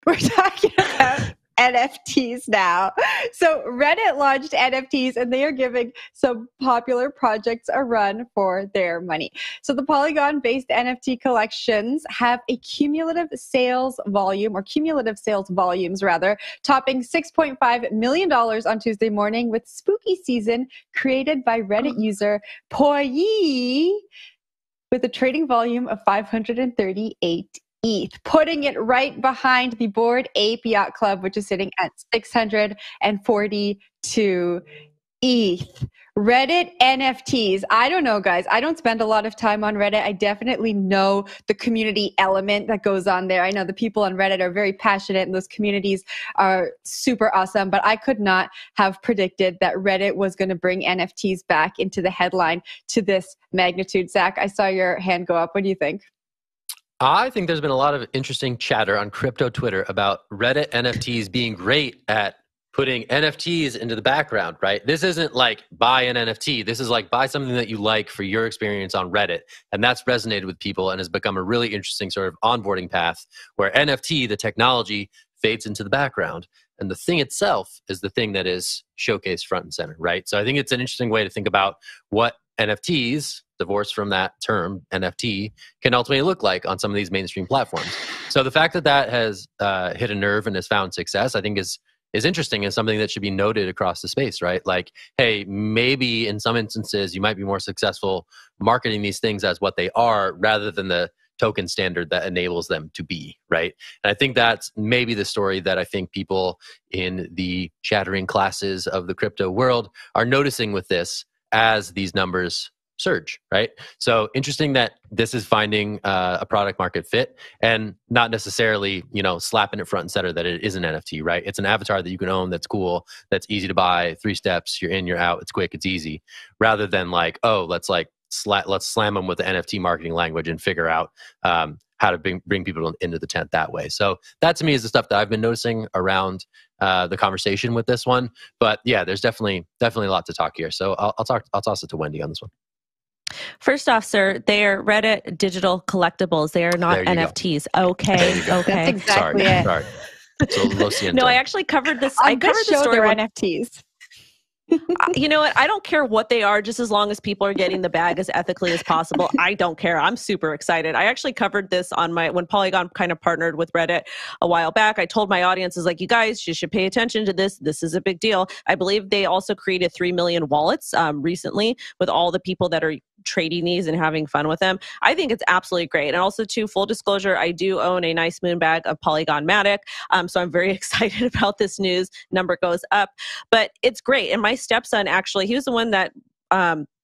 We're talking about NFTs now. So Reddit launched NFTs and they are giving some popular projects a run for their money. So the Polygon-based NFT collections have a cumulative sales volumes rather, topping $6.5 million on Tuesday morning with Spooky Season created by Reddit user Poyi with a trading volume of 538 ETH, putting it right behind the Bored Ape Yacht Club, which is sitting at 642 ETH. Reddit NFTs. I don't know, guys. I don't spend a lot of time on Reddit. I definitely know the community element that goes on there. I know the people on Reddit are very passionate and those communities are super awesome, but I could not have predicted that Reddit was going to bring NFTs back into the headline to this magnitude. Zach, I saw your hand go up. What do you think? I think there's been a lot of interesting chatter on crypto Twitter about Reddit NFTs being great at putting NFTs into the background, right? This isn't like buy an NFT. This is like buy something that you like for your experience on Reddit. And that's resonated with people and has become a really interesting sort of onboarding path where NFT, the technology, fades into the background. And the thing itself is the thing that is showcased front and center, right? So I think it's an interesting way to think about what NFTs, divorced from that term, NFT, can ultimately look like on some of these mainstream platforms. So the fact that that has hit a nerve and has found success, I think is interesting and something that should be noted across the space, right? Like, hey, maybe in some instances you might be more successful marketing these things as what they are rather than the token standard that enables them to be, right? And I think that's maybe the story that I think people in the chattering classes of the crypto world are noticing with this as these numbers surge, right? So interesting that this is finding a product market fit and not necessarily, slapping it front and center that it is an NFT, right? It's an avatar that you can own, that's cool, that's easy to buy, 3 steps, you're in, you're out, it's quick, it's easy, rather than like, oh, let's slam them with the NFT marketing language and figure out how to bring people into the tent that way. So that to me is the stuff that I've been noticing around the conversation with this one. But yeah, there's definitely a lot to talk here. So I'll toss it to Wendy on this one. First off, sir, they are Reddit digital collectibles. They are not NFTs. Go. Okay. That's exactly it. Sorry. So no, I actually covered this. I covered the story with NFTs. You know what? I don't care what they are, just as long as people are getting the bag as ethically as possible. I don't care. I'm super excited. I actually covered this on when Polygon kind of partnered with Reddit a while back. I told my audiences, like, you guys, you should pay attention to this. This is a big deal. I believe they also created 3 million wallets recently with all the people that are trading these and having fun with them. I think it's absolutely great. And also, too, full disclosure, I do own a nice moon bag of Polygon-matic. So I'm very excited about this news. Number goes up. But it's great. And my stepson, actually, he was the one that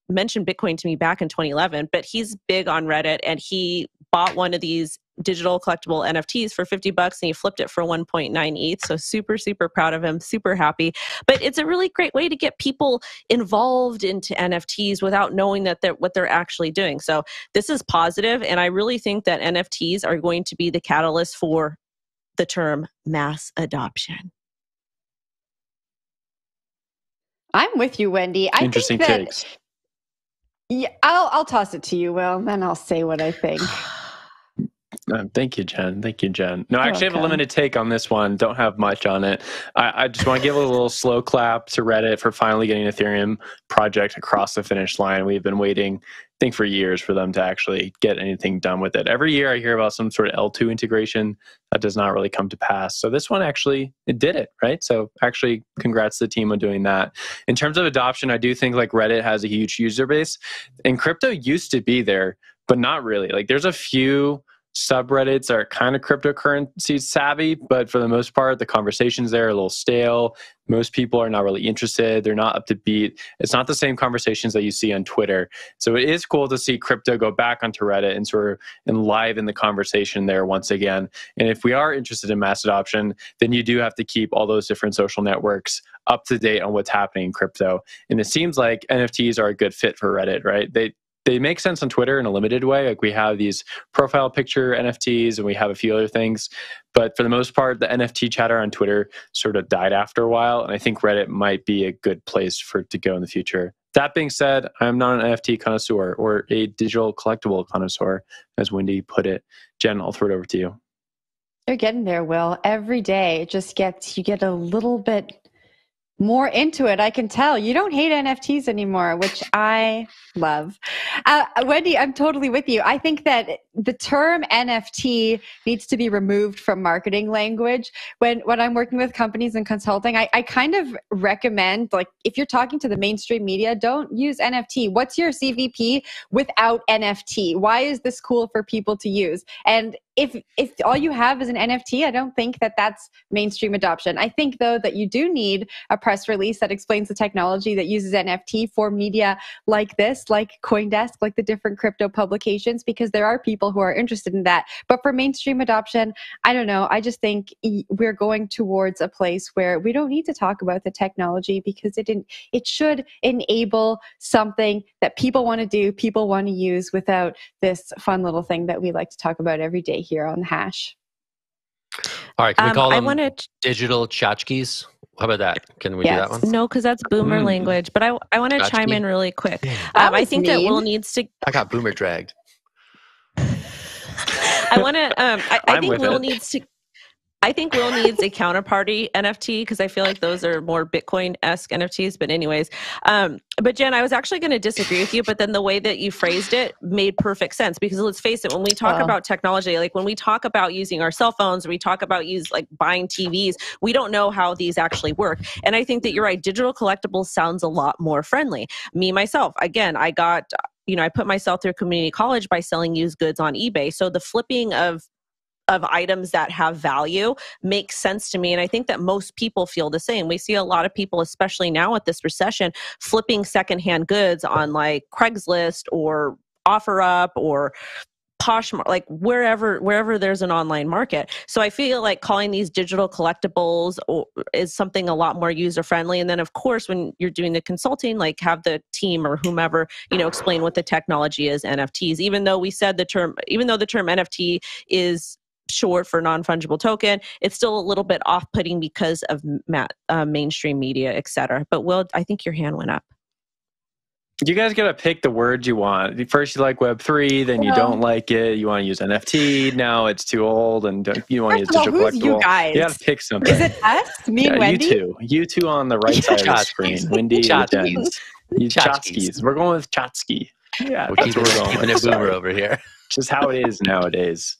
mentioned Bitcoin to me back in 2011, but he's big on Reddit and he bought one of these digital collectible NFTs for $50 and he flipped it for 1.9 ETH. So super, super proud of him, super happy. But it's a really great way to get people involved into NFTs without knowing that what they're actually doing. So this is positive, and I really think that NFTs are going to be the catalyst for the term mass adoption. I'm with you, Wendy. Interesting takes. Yeah, I'll toss it to you, Will, and then I'll say what I think. Thank you, Jen. No, I actually have a limited take on this one. Don't have much on it. I just want to give a little slow clap to Reddit for finally getting Ethereum project across the finish line. We've been waiting, I think, for years for them to actually get anything done with it. Every year I hear about some sort of L2 integration that does not really come to pass. So this one actually, it did it, right? So actually, congrats to the team on doing that. In terms of adoption, I do think like Reddit has a huge user base. And crypto used to be there, but not really. Like there's a few subreddits are kind of cryptocurrency savvy, but for the most part, the conversations there are a little stale. Most people are not really interested. They're not up to beat. It's not the same conversations that you see on Twitter. So it is cool to see crypto go back onto Reddit and sort of enliven the conversation there once again. And if we are interested in mass adoption, then you do have to keep all those different social networks up to date on what's happening in crypto. And it seems like NFTs are a good fit for Reddit, right? They make sense on Twitter in a limited way. Like we have these profile picture NFTs and we have a few other things. But for the most part, the NFT chatter on Twitter sort of died after a while. And I think Reddit might be a good place for it to go in the future. That being said, I'm not an NFT connoisseur or a digital collectible connoisseur, as Wendy put it. Jen, I'll throw it over to you. You're getting there, Will. Every day it just gets, you get a little bit more into it. I can tell you don't hate NFTs anymore, which I love. Wendy, I'm totally with you. I think that the term NFT needs to be removed from marketing language. When I'm working with companies and consulting, I kind of recommend, like, if you're talking to the mainstream media, don't use NFT. What's your CVP without NFT? Why is this cool for people to use? And if all you have is an NFT, I don't think that that's mainstream adoption. I think, though, that you do need a press release that explains the technology that uses NFT for media like this, like CoinDesk, like the different crypto publications, because there are people who are interested in that. But for mainstream adoption, I don't know. I just think we're going towards a place where we don't need to talk about the technology, because it should enable something that people want to do, people want to use, without this fun little thing that we like to talk about every day here on the Hash. All right, can we call them digital tchotchkes? How about that? Can we do that one? No, because that's boomer language. But I want to chime in really quick. I think that Will needs to. I got boomer dragged. I want to. I think Will needs to. I think Will needs a counterparty NFT, because I feel like those are more Bitcoin-esque NFTs. But anyways, but Jen, I was actually going to disagree with you, but then the way that you phrased it made perfect sense, because let's face it, when we talk about technology, like when we talk about using our cell phones, or we talk about like buying TVs, we don't know how these actually work. And I think that you're right. Digital collectibles sounds a lot more friendly. Me, myself, again, I put myself through community college by selling used goods on eBay. So the flipping of items that have value makes sense to me. And I think that most people feel the same. We see a lot of people, especially now with this recession, flipping secondhand goods on like Craigslist or OfferUp or Poshmark, like wherever there's an online market. So I feel like calling these digital collectibles is something a lot more user friendly. And then of course, when you're doing the consulting, like have the team or whomever, explain what the technology is, NFTs, even though the term NFT is short for non-fungible token, it's still a little bit off-putting because of mainstream media, et cetera. But Will, I think your hand went up. You guys got to pick the words you want. First you like Web3, then you don't like it. You want to use NFT. Now it's too old, and you want to use digital collectible. You guys? You got to pick something. Is it us? Me and Wendy? You two on the right side of the screen. Wendy and Jen. Tchotchkes. We're going with Tchotchke. Yeah, we're keeping it boomer over here. Just how it is nowadays.